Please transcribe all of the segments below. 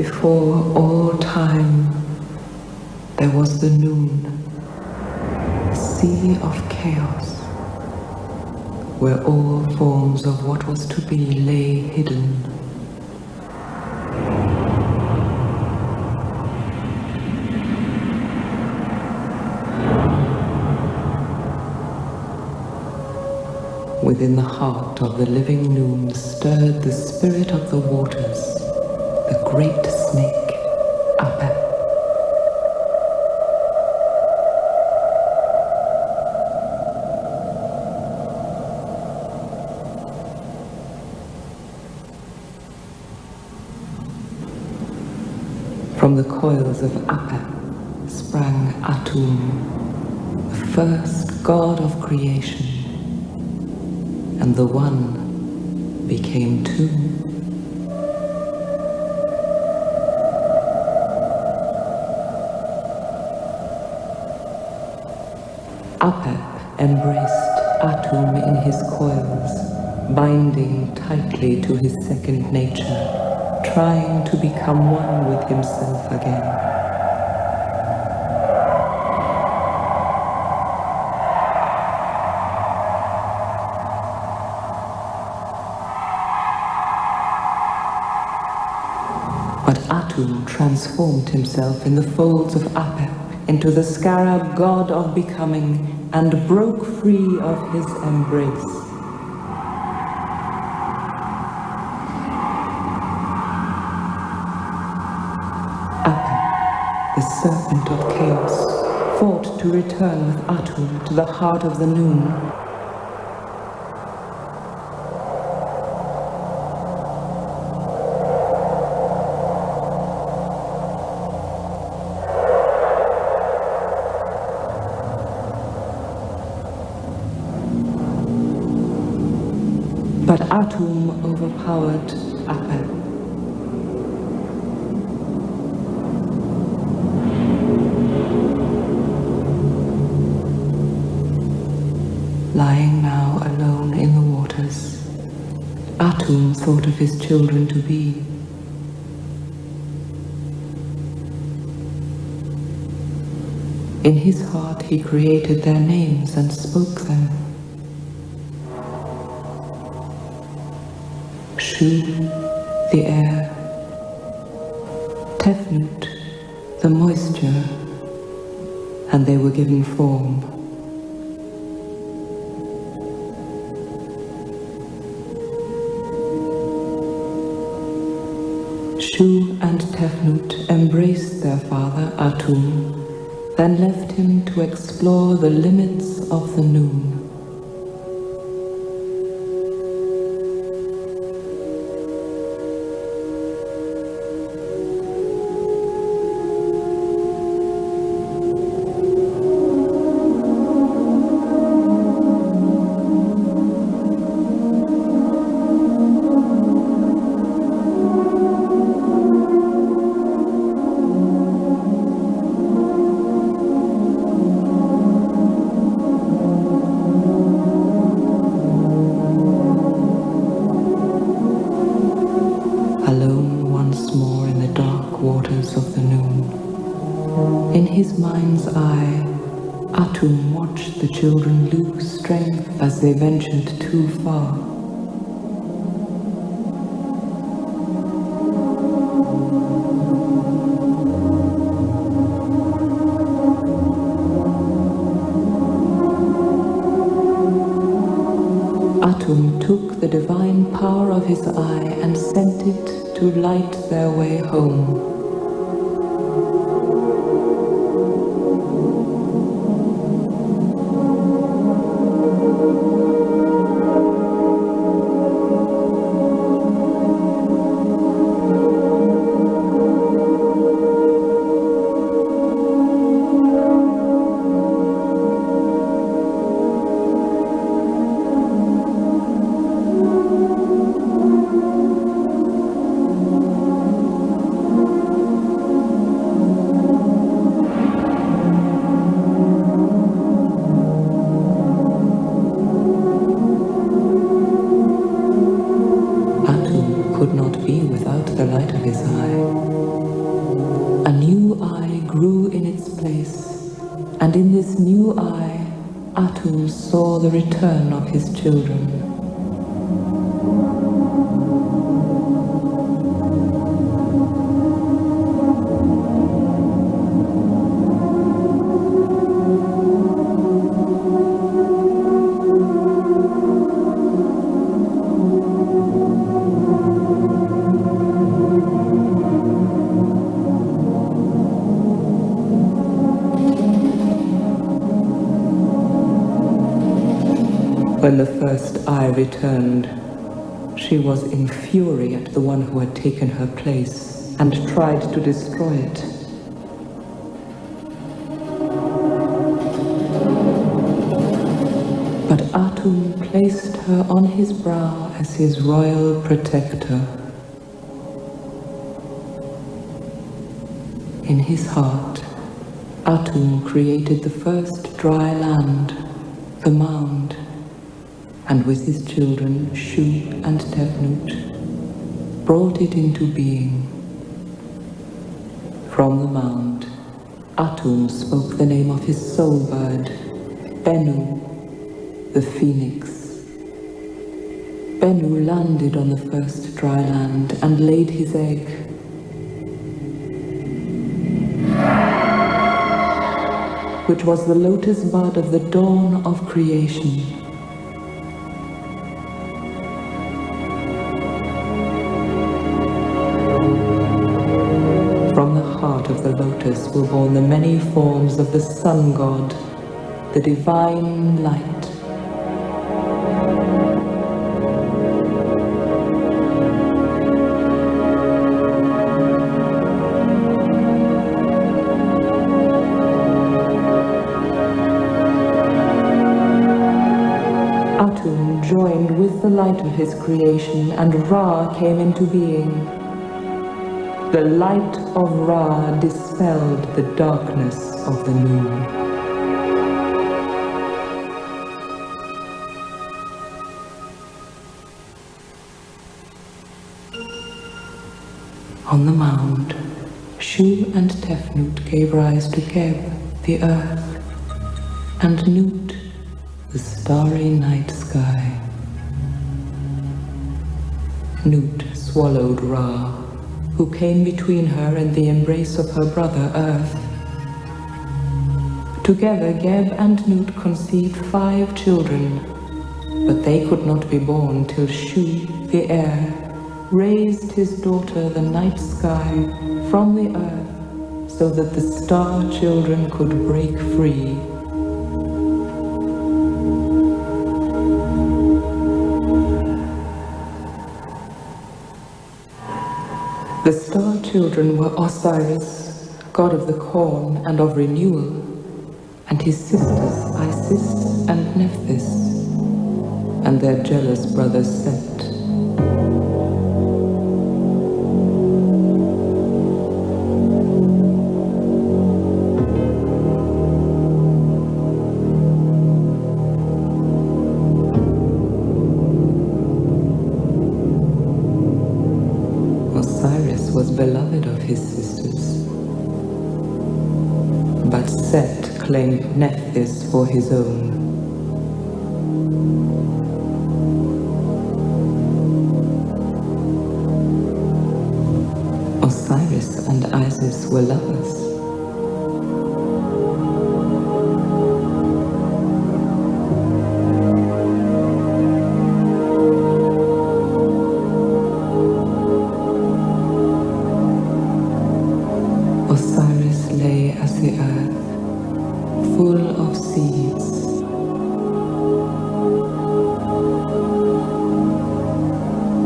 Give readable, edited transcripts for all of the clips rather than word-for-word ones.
Before all time, there was the noon, sea of chaos, where all forms of what was to be lay hidden. Within the heart of the living noon stirred the spirit of the waters, the great snake, Apep. From the coils of Apep sprang Atum, the first god of creation, and the one became two. Apep embraced Atum in his coils, binding tightly to his second nature, trying to become one with himself again. But Atum transformed himself in the folds of Apep into the scarab god of becoming and broke free of his embrace. Apep, the serpent of chaos, fought to return with Atum to the heart of the noon. But Atum overpowered Apep. Lying now alone in the waters, Atum thought of his children to be. In his heart he created their names and spoke them. Shu, the air, Tefnut, the moisture, and they were given form. Shu and Tefnut embraced their father Atum, then left him to explore the limits of the noon. Alone once more in the dark waters of the noon, in his mind's eye, Atum watched the children lose strength as they ventured too far. Atum took the divine power of his eye and sent it to light their way home. grew in its place, and in this new eye, Atum saw the return of his children. When the first eye returned, she was in fury at the one who had taken her place and tried to destroy it. But Atum placed her on his brow as his royal protector. In his heart, Atum created the first dry land, the mound, and with his children, Shu and Tefnut, brought it into being. From the mound, Atum spoke the name of his soul bird, Bennu, the phoenix. Bennu landed on the first dry land and laid his egg. Which was the lotus bud of the dawn of creation. From the heart of the lotus were born the many forms of the sun god, the divine light. Atum joined with the light of his creation, and Ra came into being. The light of Ra dispelled the darkness of the moon. On the mound, Shu and Tefnut gave rise to Geb, the earth, and Nut, the starry night sky. Nut swallowed Ra, who came between her and the embrace of her brother Earth. Together, Geb and Nut conceived 5 children, but they could not be born till Shu, the air, raised his daughter, the night sky, from the earth, so that the star children could break free. The star children were Osiris, god of the corn and of renewal, and his sisters Isis and Nephthys, and their jealous brother Set. Osiris was beloved of his sisters, but Set claimed Nephthys for his own. Osiris and Isis were lovers. Osiris lay as the earth, full of seeds.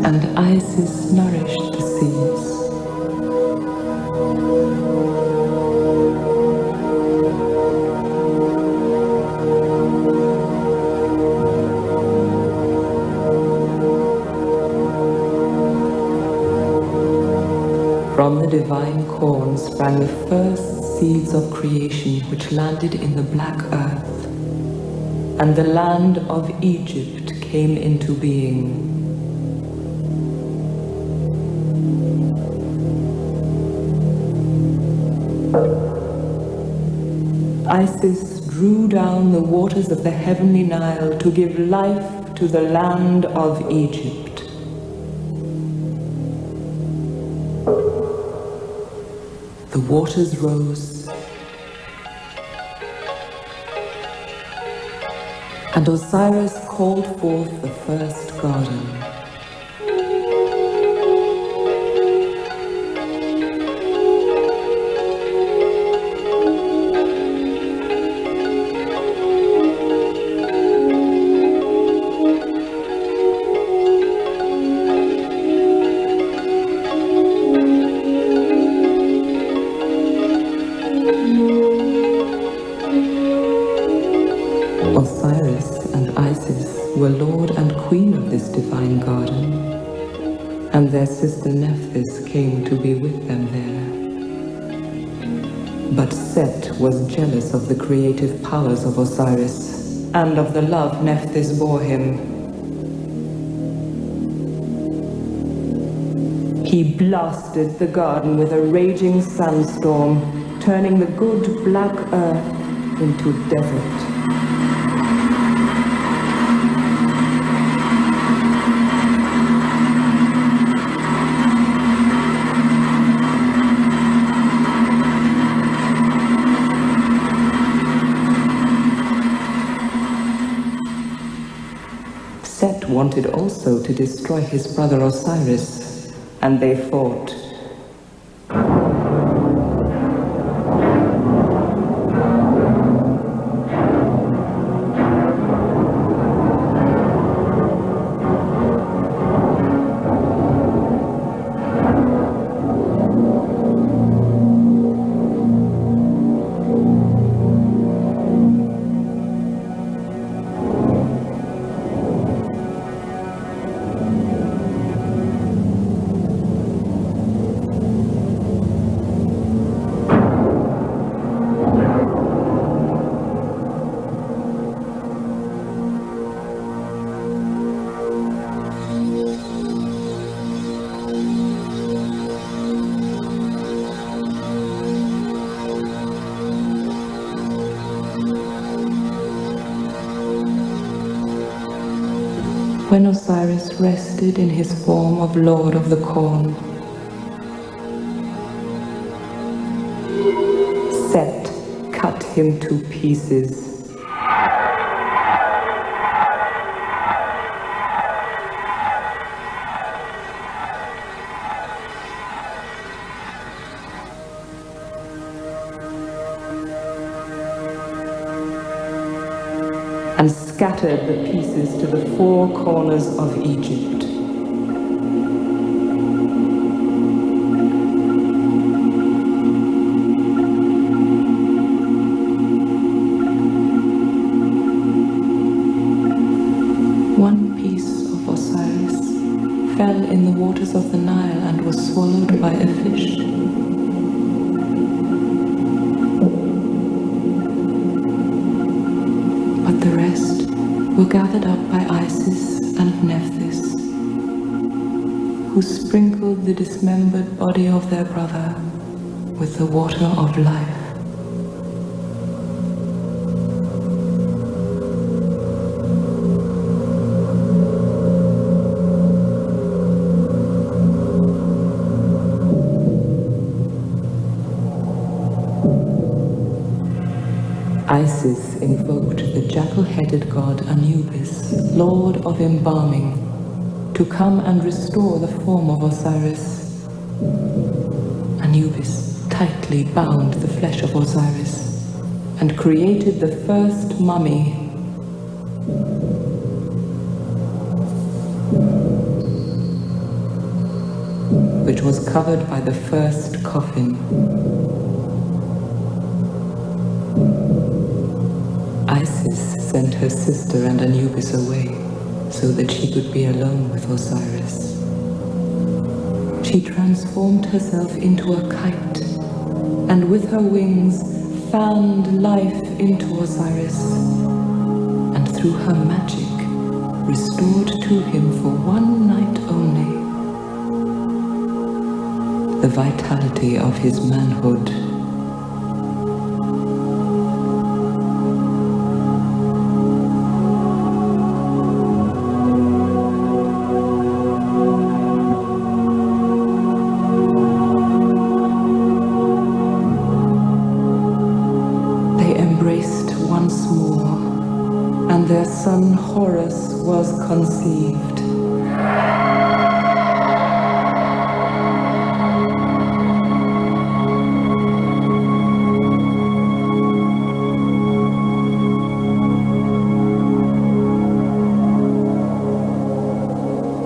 And Isis nourished the seeds. From the divine corn sprang the first seeds of creation, which landed in the black earth, and the land of Egypt came into being. Isis drew down the waters of the heavenly Nile to give life to the land of Egypt. The waters rose, and Osiris called forth the first garden. Osiris and Isis were lord and queen of this divine garden, and their sister Nephthys came to be with them there. But Set was jealous of the creative powers of Osiris and of the love Nephthys bore him. He blasted the garden with a raging sandstorm, turning the good black earth into desert. Set wanted also to destroy his brother Osiris, and they fought. When Osiris rested in his form of Lord of the Corn, Set cut him to pieces. And scattered the pieces to the four corners of Egypt. One piece of Osiris fell in the waters of the Nile and was swallowed by a fish. But the rest were gathered up by Isis and Nephthys, who sprinkled the dismembered body of their brother with the water of life. Isis invoked the jackal-headed god Anubis, lord of embalming, to come and restore the form of Osiris. Anubis tightly bound the flesh of Osiris and created the first mummy, which was covered by the first coffin. Isis sent her sister and Anubis away so that she could be alone with Osiris. She transformed herself into a kite and with her wings fanned life into Osiris, and through her magic restored to him for one night only the vitality of his manhood. embraced once more, and their son Horus was conceived.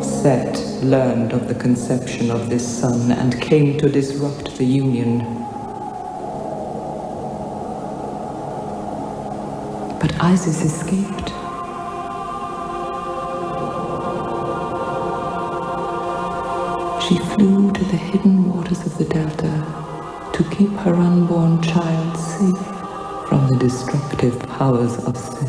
Set learned of the conception of this son and came to disrupt the union. But Isis escaped. She flew to the hidden waters of the delta to keep her unborn child safe from the destructive powers of Set.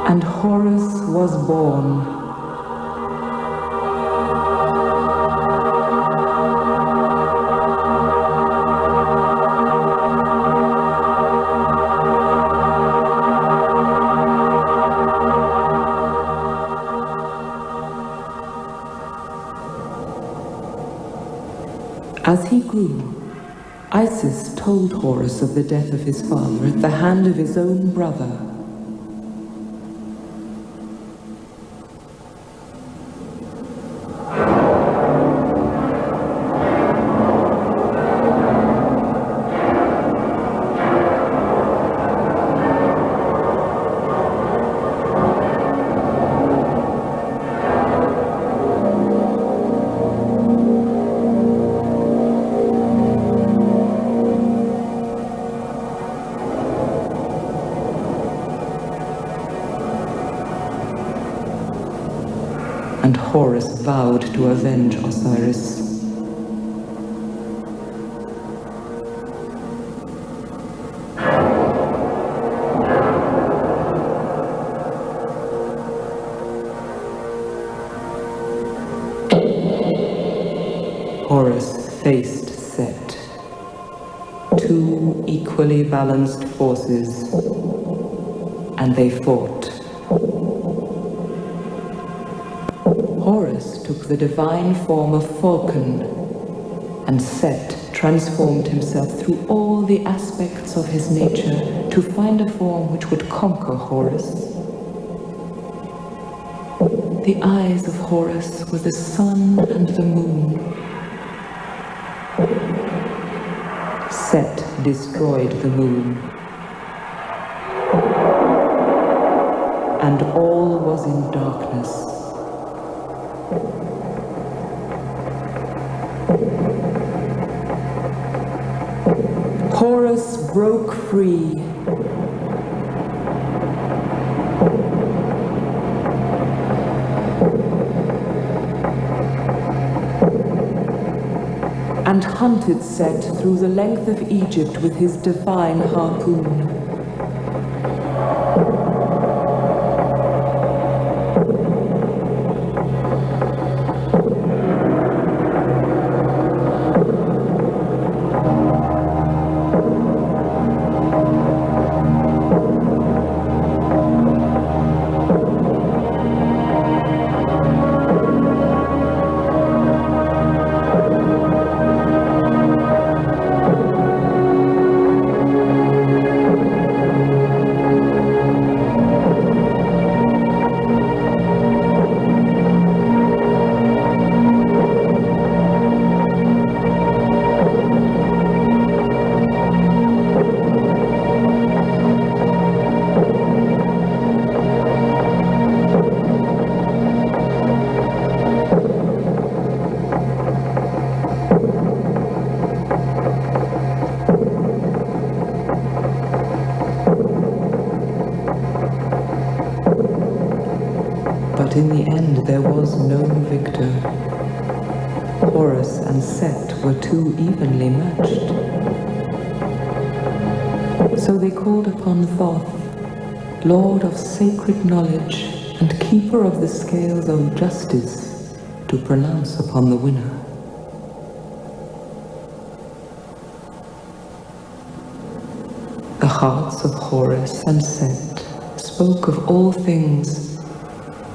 And Horus was born. As he grew, Isis told Horus of the death of his father at the hand of his own brother. And Horus vowed to avenge Osiris. Horus faced Set, two equally balanced forces, and they fought. Horus took the divine form of Falcon, and Set transformed himself through all the aspects of his nature to find a form which would conquer Horus. The eyes of Horus were the sun and the moon. Set destroyed the moon, and all was in darkness. Horus broke free. And hunted Set through the length of Egypt with his divine harpoon. But in the end there was no victor. Horus and Set were too evenly matched. So they called upon Thoth, Lord of sacred knowledge and keeper of the scales of justice, to pronounce upon the winner. The hearts of Horus and Set spoke of all things,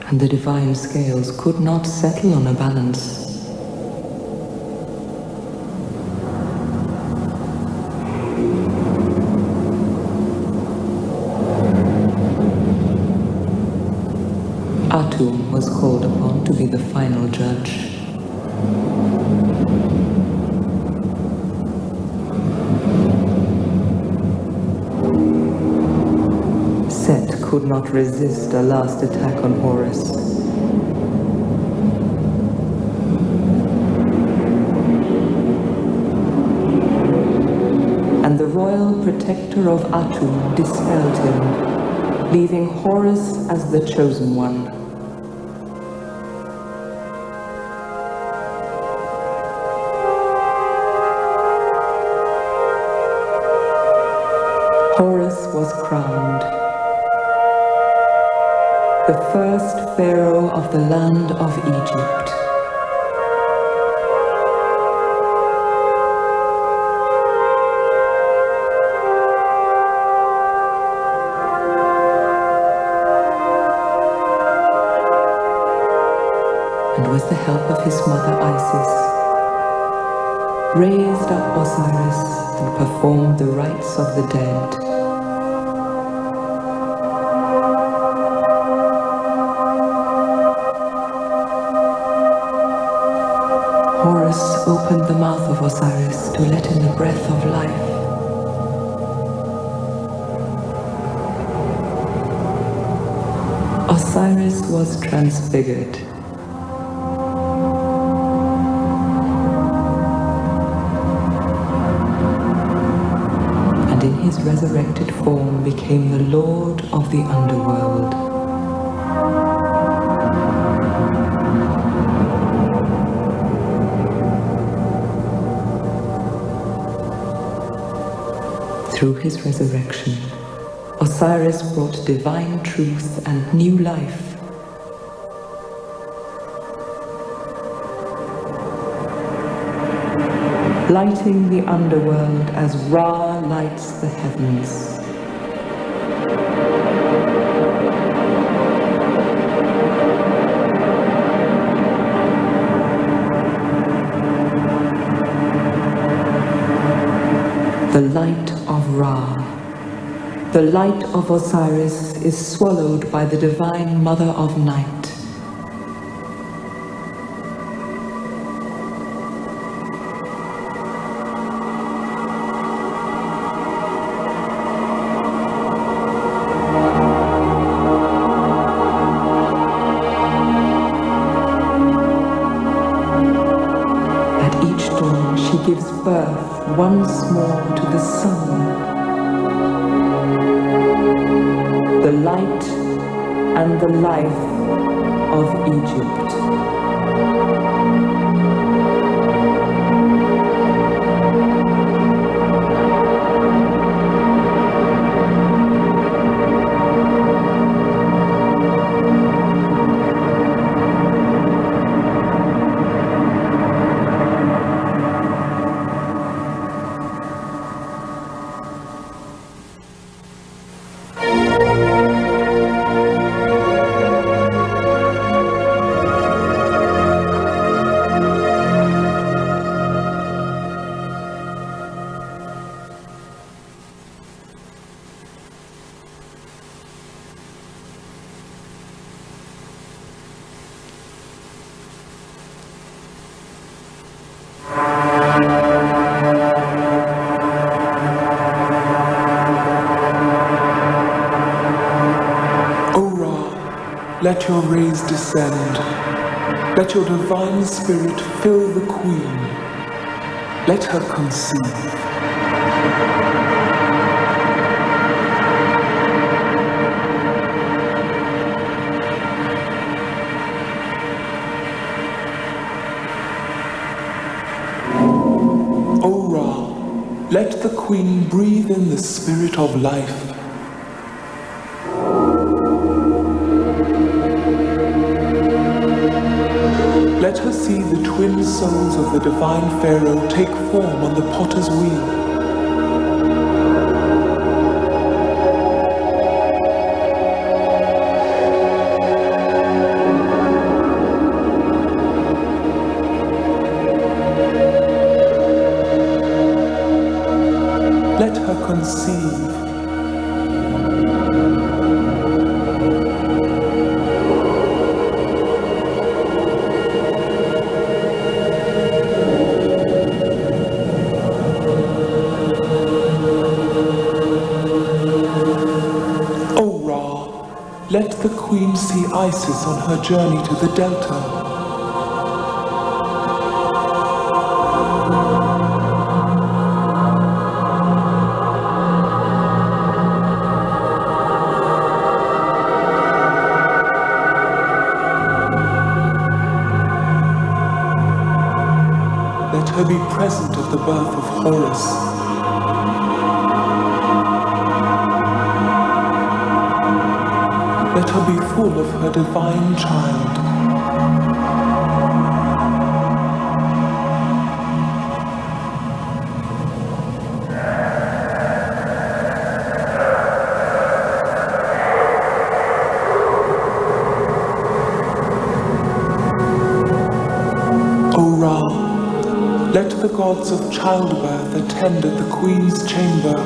and the divine scales could not settle on a balance. Atum was called upon to be the final judge. Set could not resist a last attack on Horus. And the royal protector of Atum dispelled him, leaving Horus as the chosen one. Horus was crowned, the first pharaoh of the land of Egypt. And with the help of his mother Isis, raised up Osiris and performed the rites of the dead. Horus opened the mouth of Osiris to let in the breath of life. Osiris was transfigured. And in his resurrected form became the Lord of the underworld. Through his resurrection, Osiris brought divine truth and new life. Lighting the underworld as Ra lights the heavens. The light of Ra, the light of Osiris, is swallowed by the divine Mother of Night. At each dawn she gives birth once more to the sun, the light and the life of Egypt. Let your rays descend. Let your divine spirit fill the queen. Let her conceive. Let the queen breathe in the spirit of life. Let her see the twin souls of the divine pharaoh take form on the potter's wheel. Let her conceive. O Ra, let the queen see Isis on her journey to the delta. Let her be present at the birth of Horus. Let her be full of her divine child. O Ra, let the gods of childbirth attend at the queen's chamber.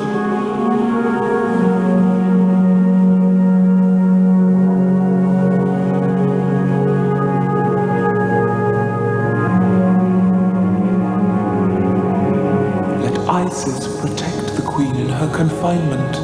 Let Isis protect the queen in her confinement.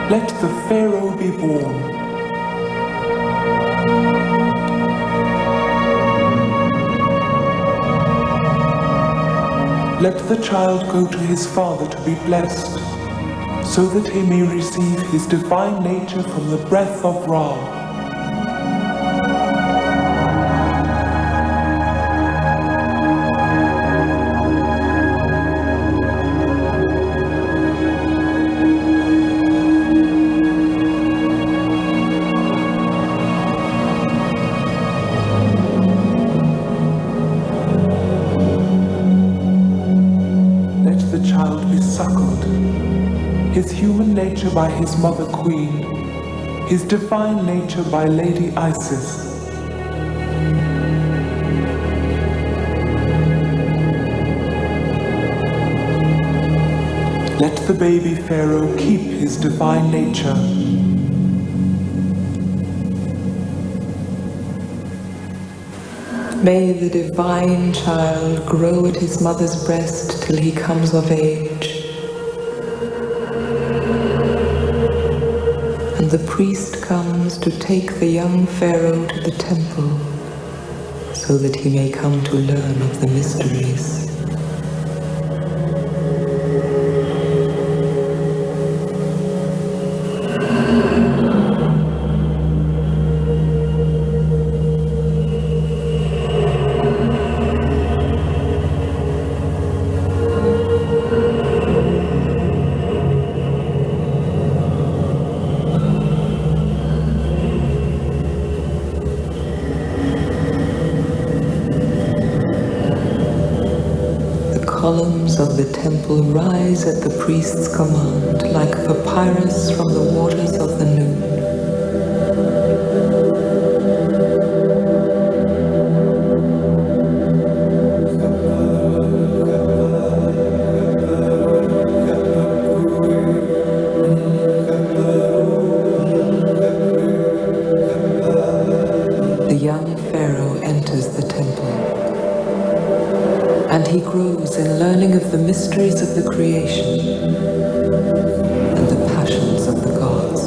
Let the pharaoh be born. Let the child go to his father to be blessed, so that he may receive his divine nature from the breath of Ra. The child be suckled, his human nature by his mother queen, his divine nature by Lady Isis. Let the baby pharaoh keep his divine nature. May the divine child grow at his mother's breast till he comes of age. And the priest comes to take the young pharaoh to the temple, so that he may come to learn of the mysteries. Columns of the temple rise at the priest's command, like papyrus from the waters of the Noon. The young pharaoh enters the temple, and he grows in learning of the mysteries of the creation and the passions of the gods.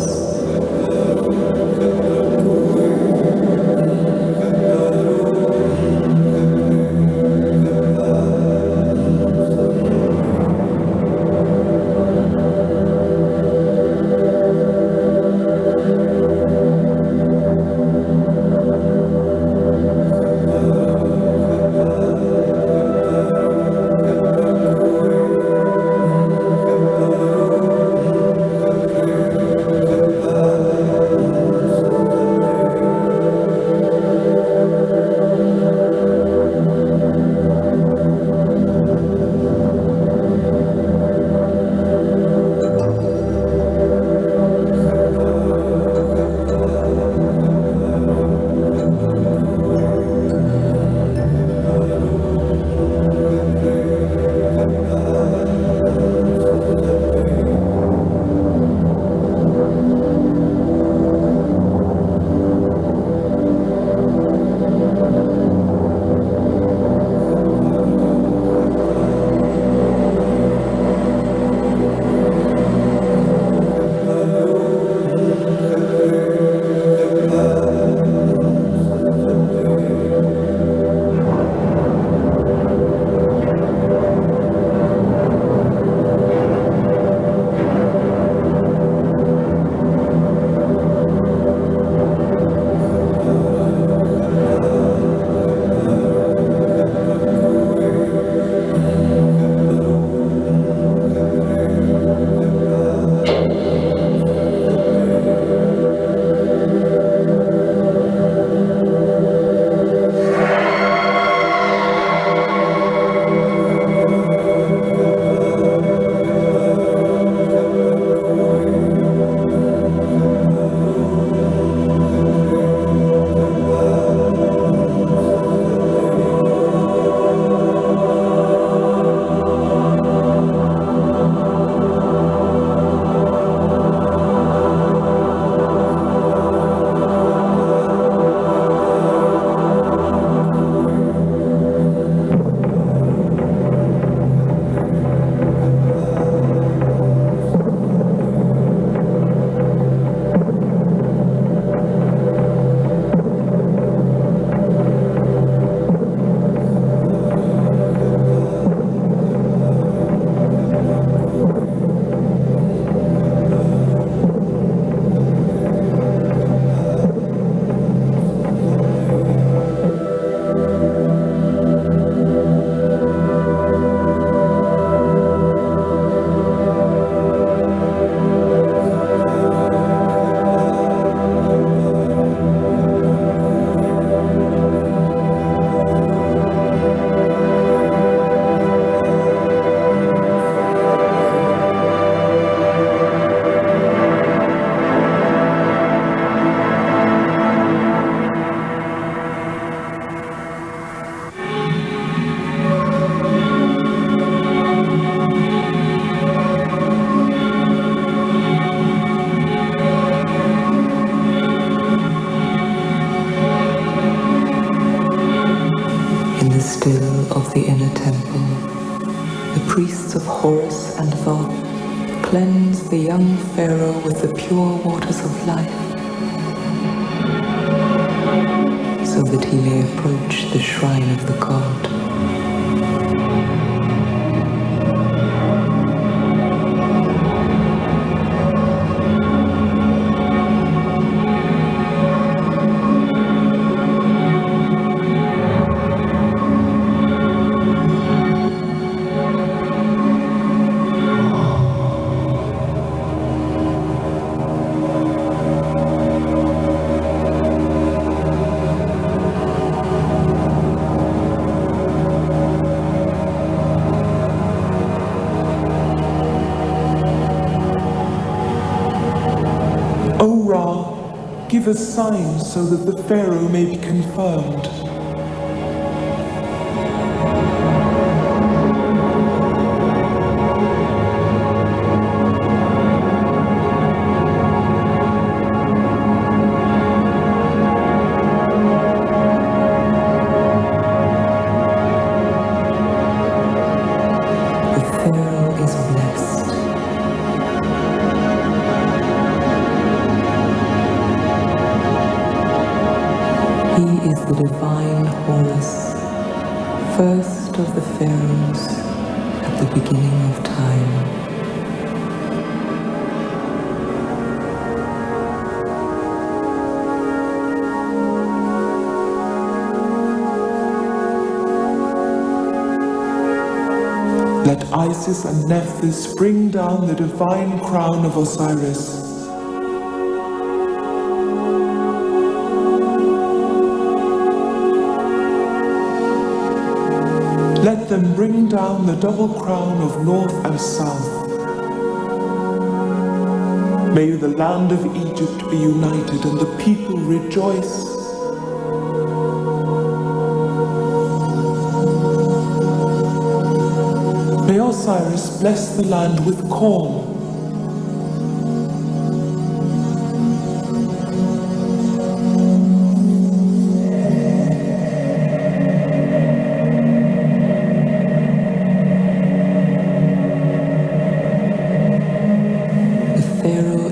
Still of the inner temple, the priests of Horus and Thoth cleanse the young pharaoh with the pure waters of life, so that he may approach the shrine of the god. Give a sign so that the Pharaoh may be confirmed. is the divine Horus, first of the pharaohs at the beginning of time. Let Isis and Nephthys bring down the divine crown of Osiris. Let them bring down the double crown of North and South. May the land of Egypt be united and the people rejoice. May Osiris bless the land with corn.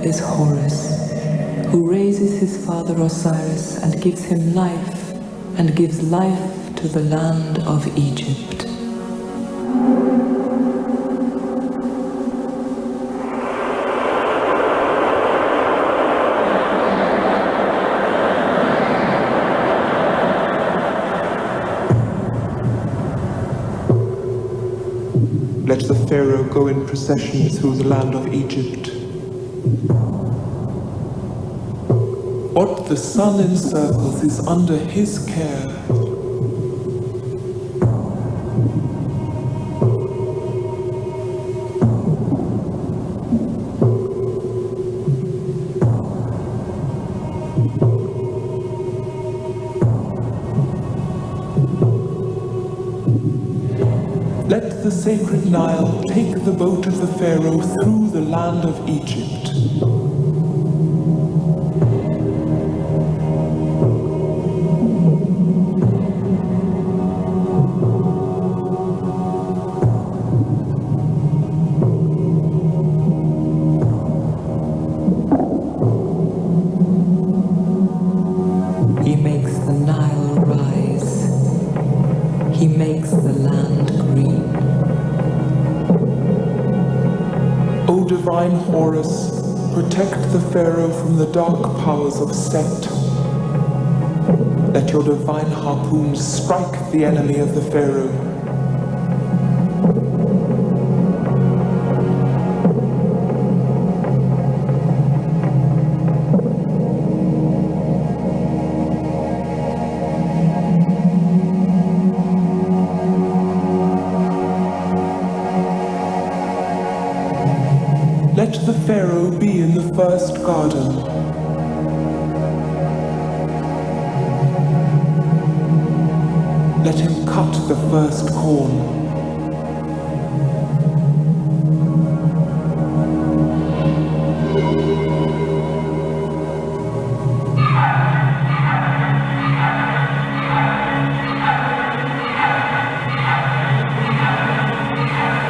Is Horus, who raises his father Osiris and gives him life, and gives life to the land of Egypt. Let the Pharaoh go in procession through the land of Egypt. What the sun encircles is under his care. Let the sacred Nile take the boat of the Pharaoh through the land of Egypt. He makes the Nile rise. He makes the land green. O divine Horus, protect the Pharaoh from the dark powers of Set. Let your divine harpoons strike the enemy of the Pharaoh. Let the Pharaoh be in the first garden. Let him cut the first corn.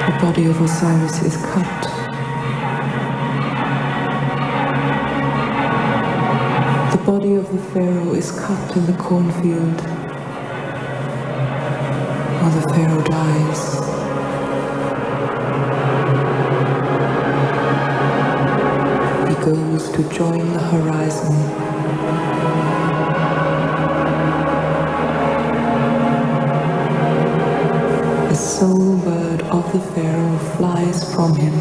The body of Osiris is cut. The body of the Pharaoh is cut in the cornfield. While the Pharaoh dies. He goes to join the horizon. The soul bird of the Pharaoh flies from him.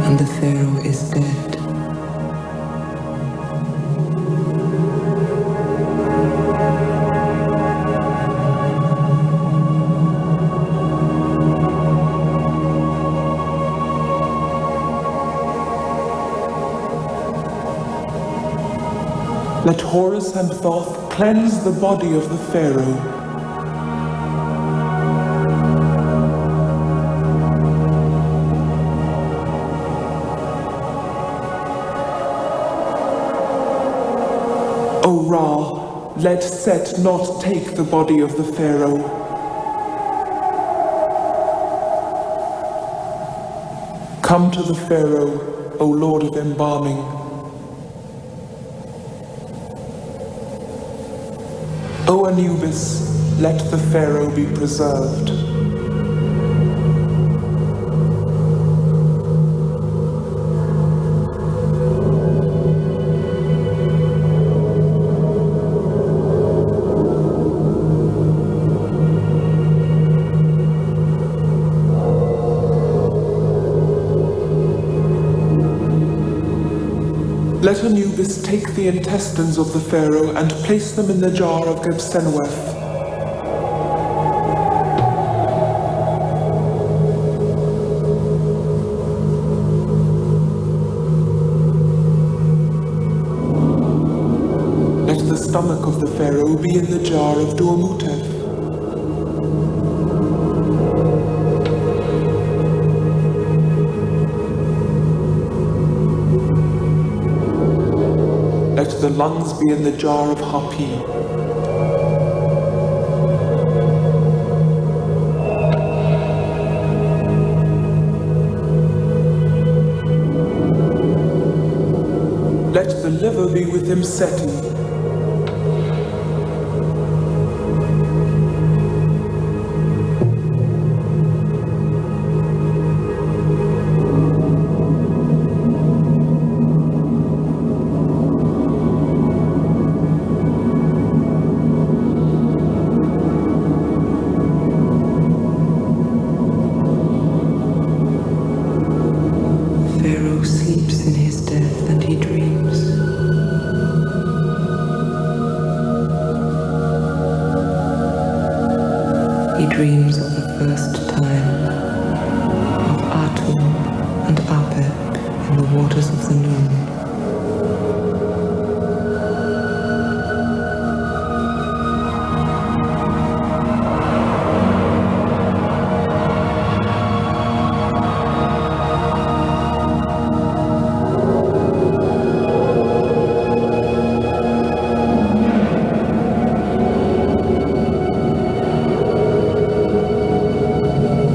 And the Pharaoh is dead. Let Horus and Thoth cleanse the body of the Pharaoh. O Ra, let Set not take the body of the Pharaoh. Come to the Pharaoh, O Lord of embalming. O Anubis, let the pharaoh be preserved. Let Anubis take the intestines of the pharaoh and place them in the jar of Gebsenweth. Let the stomach of the pharaoh be in the jar of Duamutef. Let the lungs be in the jar of Hapi. Let the liver be with Imseti. Pharaoh sleeps in his death and he dreams. He dreams of the first time, of Atum and Apep in the waters of the Nun.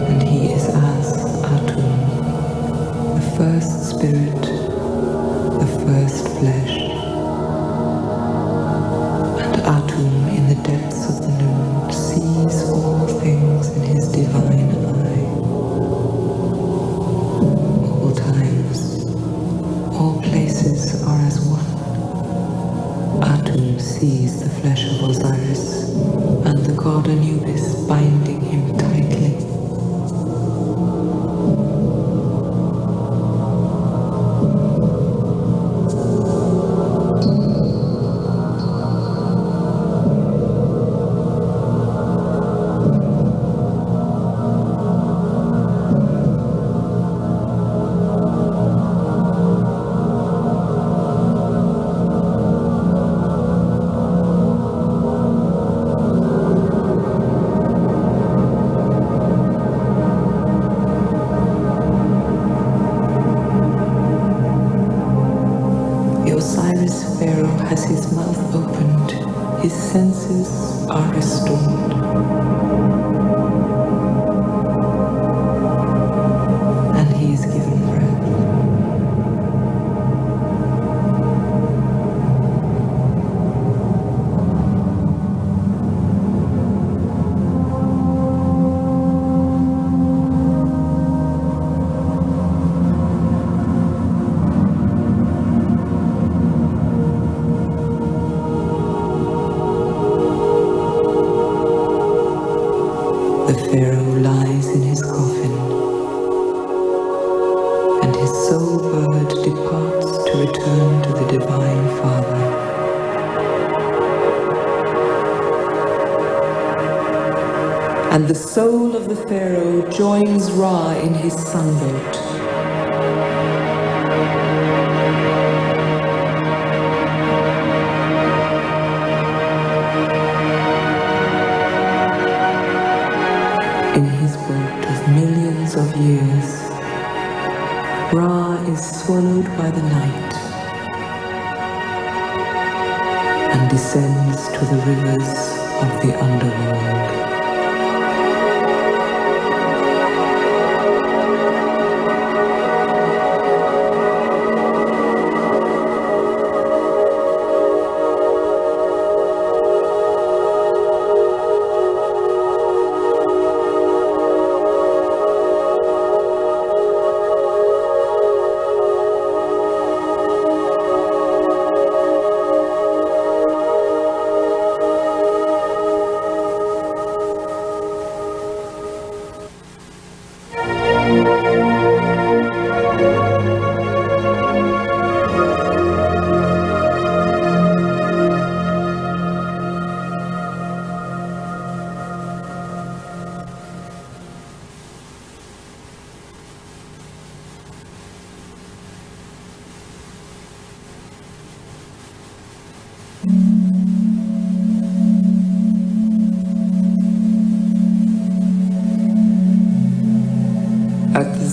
And he is as Atum, the first spirit, the first flesh. And Atum in the depths of the Nun sees all things in his divine eye. All times, all places are as one. Atum sees the flesh of Osiris and the god Anubis binding him tightly. Osiris Pharaoh has his mouth opened, his senses are restored. And he is given breath. The pharaoh lies in his coffin, and his soul bird departs to return to the Divine Father. And the soul of the pharaoh joins Ra in his sunboat. In his boat of millions of years, Ra is swallowed by the night and descends to the rivers of the underworld.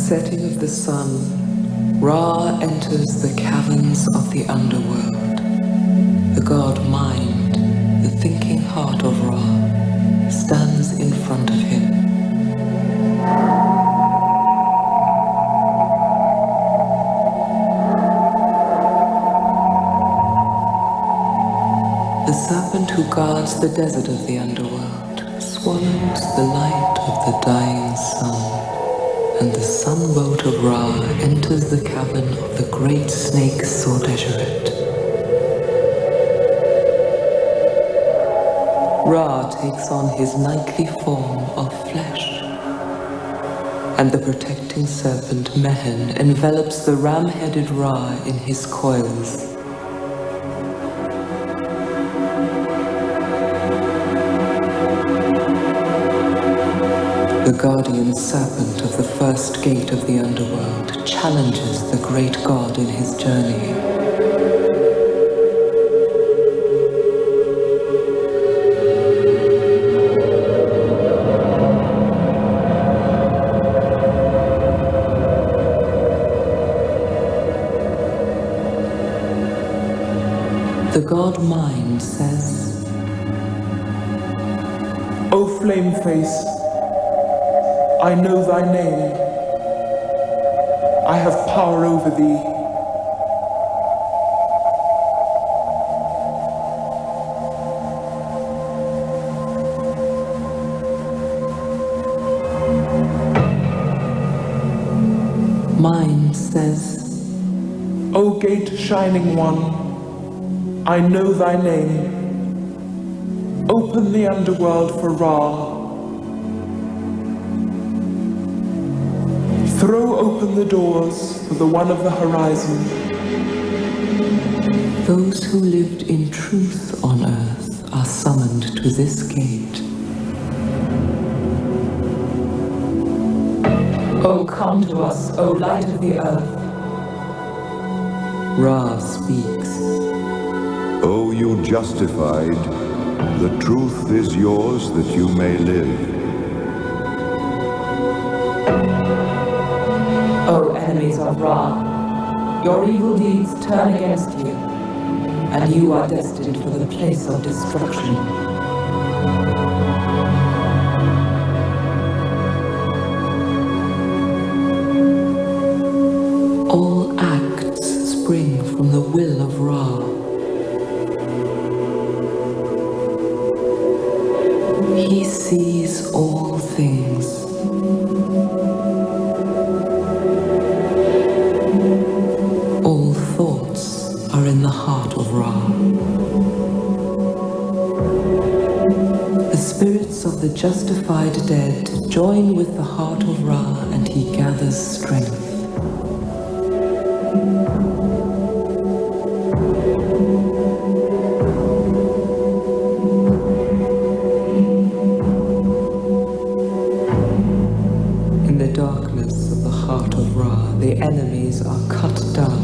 setting of the sun, Ra enters the caverns of the underworld. The god Mind, the thinking heart of Ra, stands in front of him. The serpent who guards the desert of the underworld swallows the light of the dying sun, and the sunboat of Ra enters the cavern of the great snake Sordesheret. Ra takes on his nightly form of flesh, and the protecting serpent Mehen envelops the ram-headed Ra in his coils. The guardian serpent of the first gate of the underworld challenges the great god in his journey. The god Mind says, O flame face, I know thy name. I have power over thee. Mind says, O gate shining one, I know thy name. Open the underworld for Ra. Throw open the doors for the one of the horizon. those who lived in truth on earth are summoned to this gate. O come to us, O light of the earth. Ra speaks. O you justified, the truth is yours that you may live. O enemies of Ra, your evil deeds turn against you, and you are destined for the place of destruction. All acts spring from the will of Ra. He sees all things. All thoughts are in the heart of Ra. The spirits of the justified dead join with the heart of Ra, and he gathers strength. In the darkness of the heart of Ra, the enemies are cut down.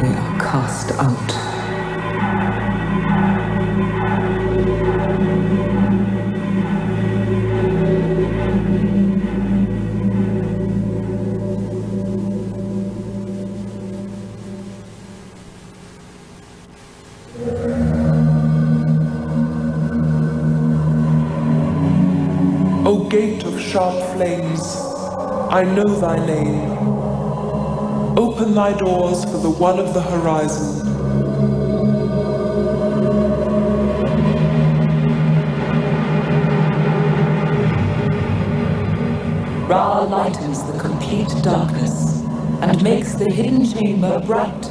They are cast out. O gate of sharp flames, I know thy name. Open thy doors for the one of the horizon. Ra lightens the complete darkness and makes the hidden chamber bright.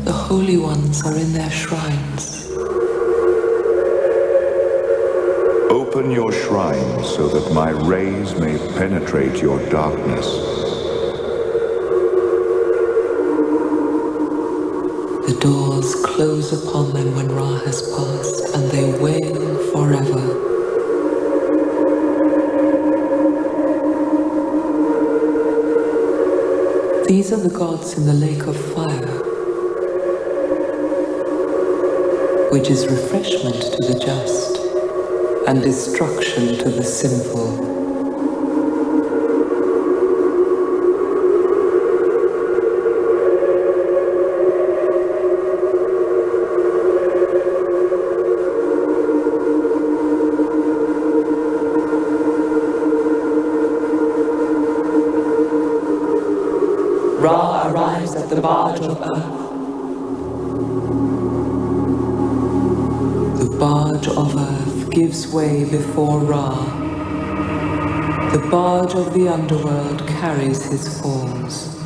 The holy ones are in their shrines. Open your shrine so that my rays may penetrate your darkness. The doors close upon them when Ra has passed, and they wail forever. These are the gods in the lake of fire, which is refreshment to the just. and destruction to the sinful. Ra arrives at the barge of earth. The barge of earth gives way before Ra. The barge of the underworld carries his forms.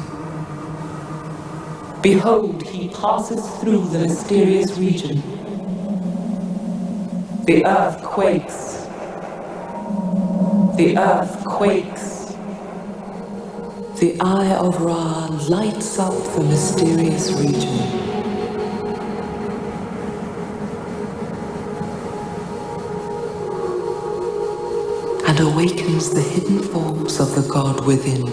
Behold, he passes through the mysterious region. The earth quakes. The earth quakes. The eye of Ra lights up the mysterious region. And awakens the hidden forms of the god within.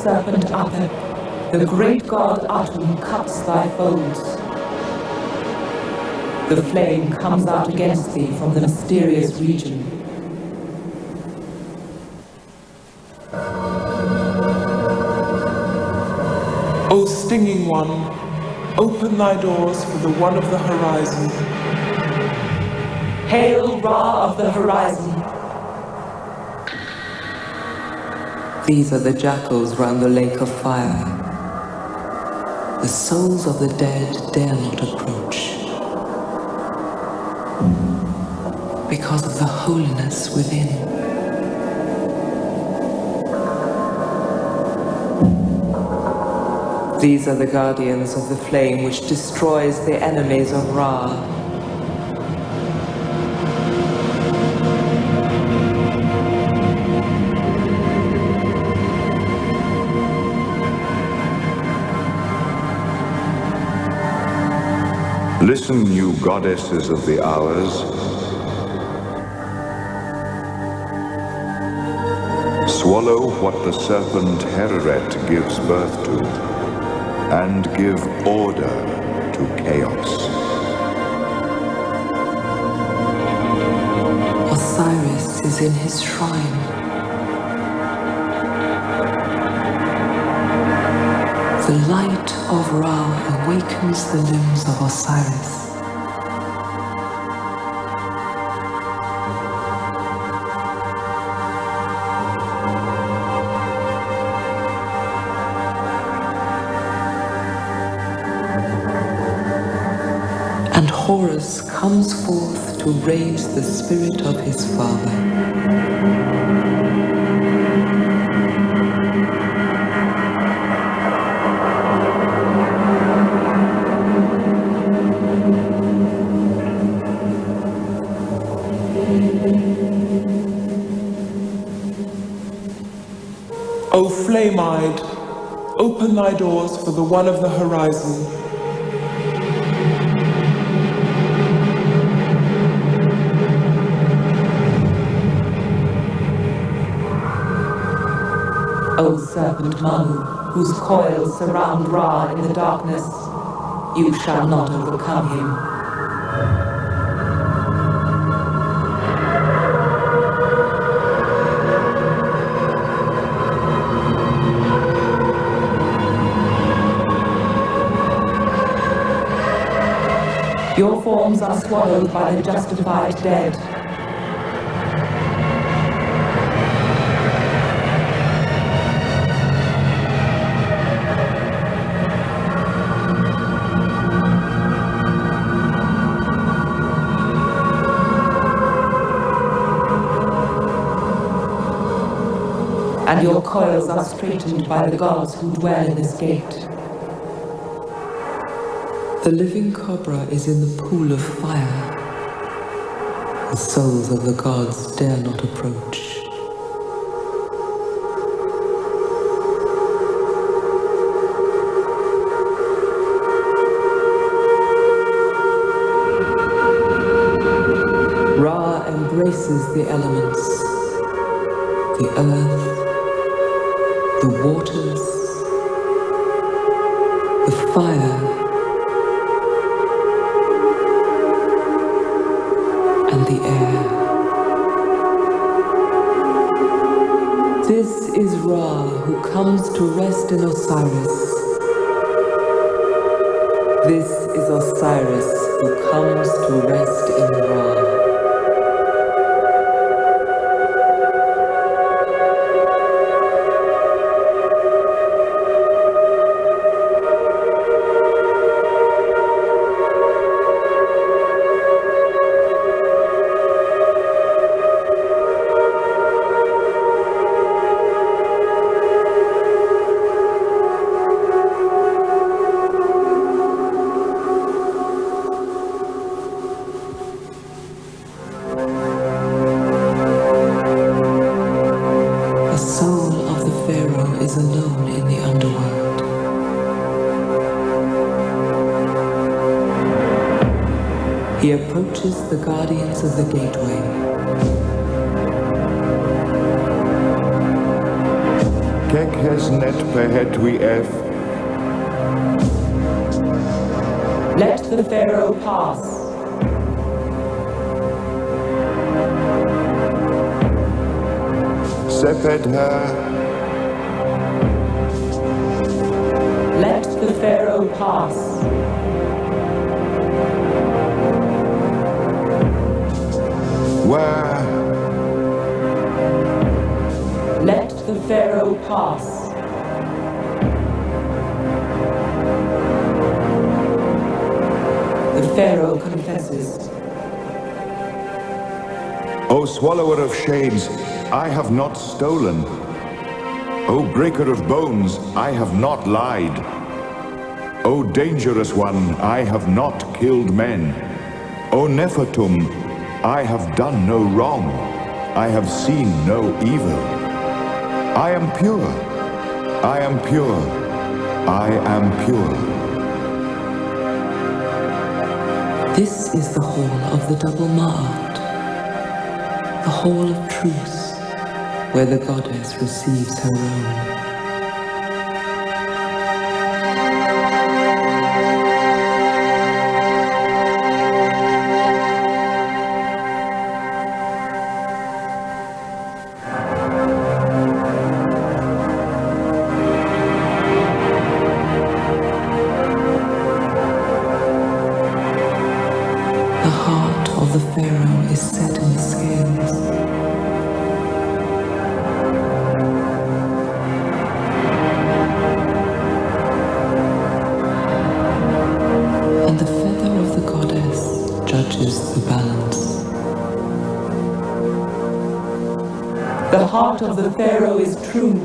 Serpent Apep, the great god Atum cuts thy folds. The flame comes out against thee from the mysterious region. O stinging one, open thy doors for the one of the horizon. Hail, Ra of the horizon! These are the jackals round the lake of fire. The souls of the dead dare not approach because of the holiness within. These are the guardians of the flame which destroys the enemies of Ra. Listen, you goddesses of the hours. Swallow what the serpent Hereret gives birth to, and give order to chaos. Osiris is in his shrine. The light of Ra awakens the limbs of Osiris. And Horus comes forth to raise the spirit of his father. O flame-eyed, open thy doors for the one of the horizon. O serpent Manu, whose coils surround Ra in the darkness, you shall not overcome him. Your forms are swallowed by the justified dead. and your coils are straightened by the gods who dwell in this gate. The living cobra is in the pool of fire. The souls of the gods dare not approach. Ra embraces the elements, the earth, the waters, the fire, and the air. This is Ra who comes to rest in Osiris. This is Osiris who comes to rest in Ra. He approaches the guardians of the gateway. Kek has net pehetwi ef. Let the Pharaoh pass. Seped her. Let the Pharaoh pass. Where? Let the Pharaoh pass. The Pharaoh confesses. O swallower of shades, I have not stolen. O breaker of bones, I have not lied. O dangerous one, I have not killed men. O Nephatum, I have done no wrong. I have seen no evil. I am pure. I am pure. I am pure. This is the hall of the double Ma'at, the hall of truth, where the goddess receives her own. The Pharaoh is set in the scales. And the feather of the goddess judges the balance. The heart of the Pharaoh is true,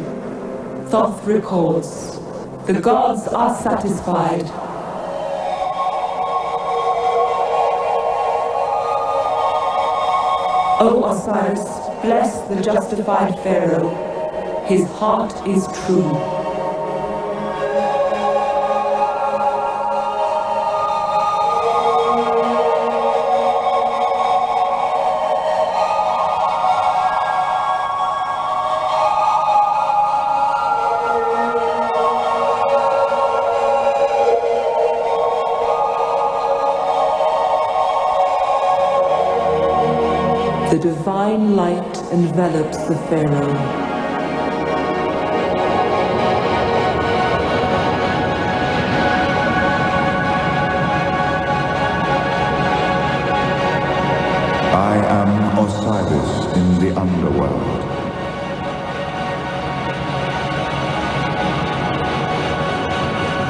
Thoth records. The gods are satisfied. O Osiris, bless the justified Pharaoh. His heart is true. The divine light envelops the Pharaoh. I am Osiris in the underworld.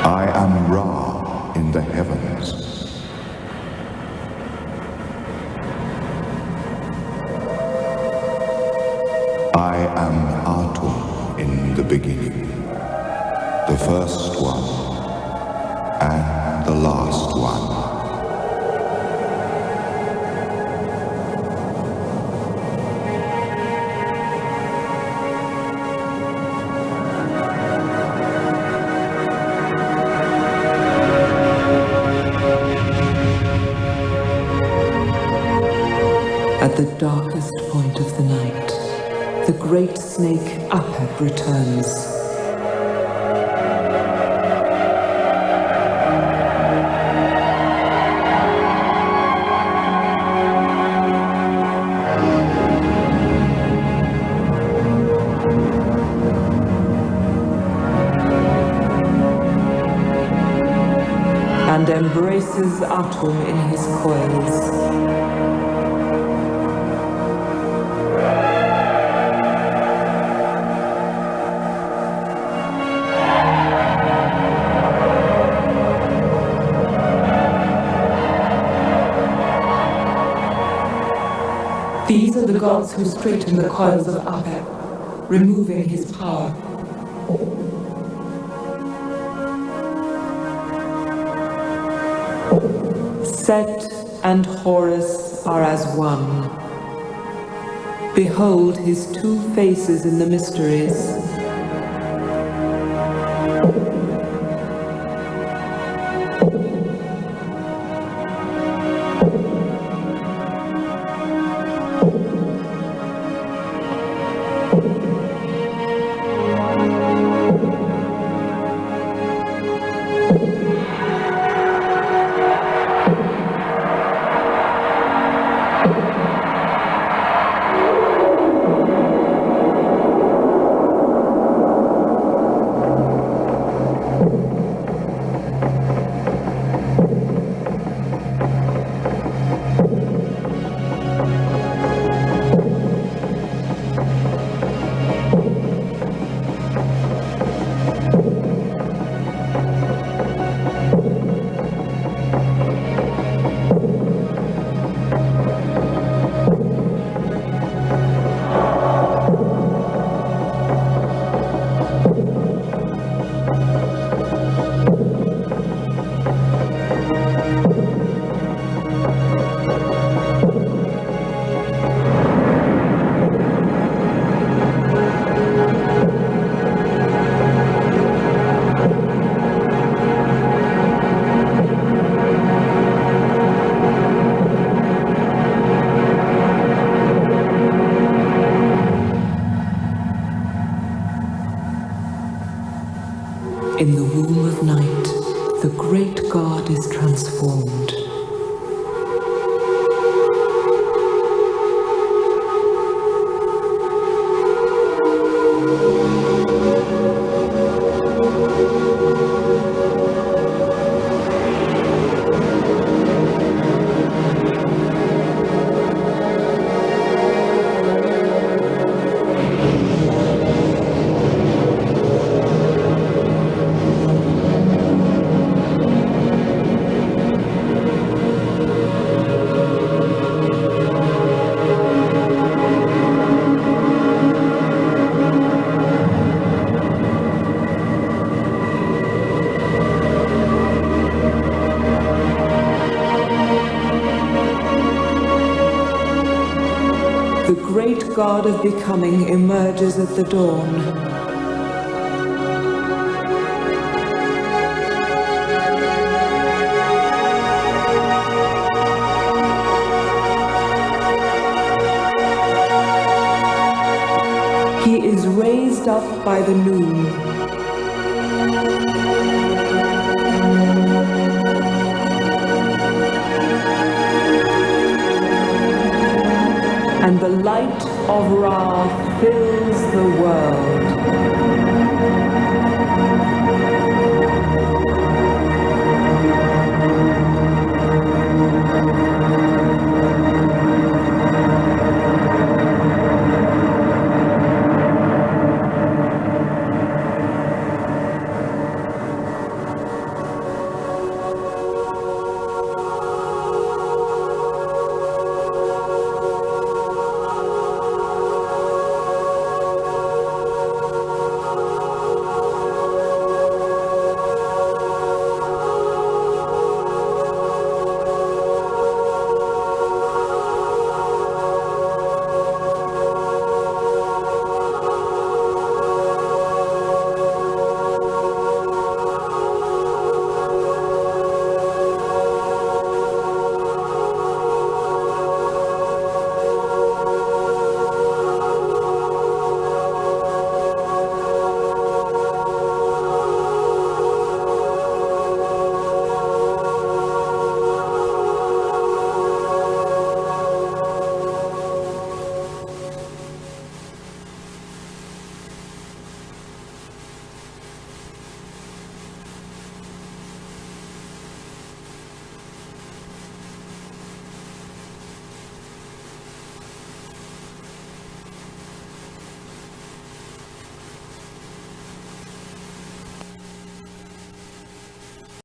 I am Ra in the heavens. I am Atum. in the beginning, the first one and the last one. At the darkest point of the night, the great snake Apep returns. And embraces Atum in his coils. These are the gods who straighten the coils of Apep, removing his power. Set and Horus are as one. Behold his two faces in the mysteries. In the womb of night, the great god is transformed. The great god of becoming emerges at the dawn. He is raised up by the noon. And the light of Ra fills the world.